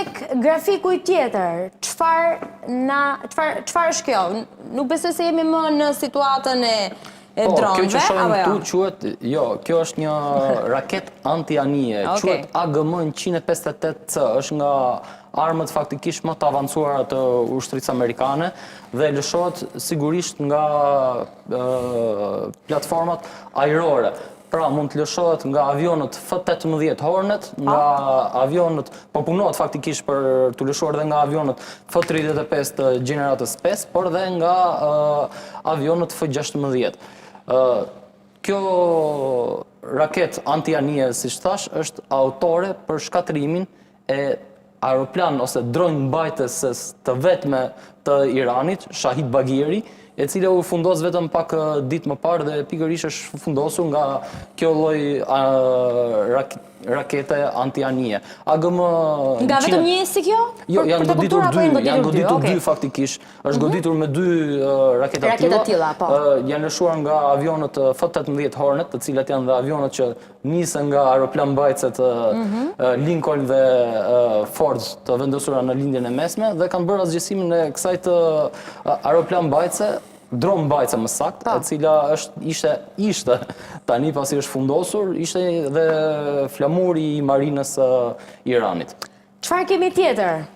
tek grafiku I tjetër, çfarë është kjo? Nuk besoj se jemi më në situatën e dronëve, kjo që shohim apo këtu quhet, kjo është një raket anti-anije, quhet AGM-158C, është nga armët faktikisht më të avancuara të ushtrisë amerikane dhe lëshohet sigurisht nga platformat ajrore. Pra mund të lëshohet nga avionët F-18 Hornet, nga avionët, po punohet faktikisht për të lëshuar dhe nga avionët F-35 të gjeneratës 5, por dhe nga avionët F-16. Kjo raket anti-anije, si thash, është autore për shkatrimin e aeroplan ose dronjë mbajtëses të vetme të Iranit, Shahid Bagheri, e cila u fundos vetëm pak ditë më parë dhe pikërisht është fundosur nga kjo lloj rakete anti-anije. Nga vetëm një si kjo? Jo, janë goditur dy faktikisht. Është goditur me dy raketa të tilla. Janë lëshuar nga avionët F-18 Hornet, të cilat janë dhe avionët që nisën nga aeroplan mbajtëse të Lincoln dhe Ford të vendosura në lindjen e mesme dhe kanë bërë asgjësimin e kësaj të aeroplan mbajtëse, dronë mbajtëse më saktë, e cila ishte tani pasi është fundosur, ishte dhe flamuri I marinës Iranit. Çfarë kemi tjetër?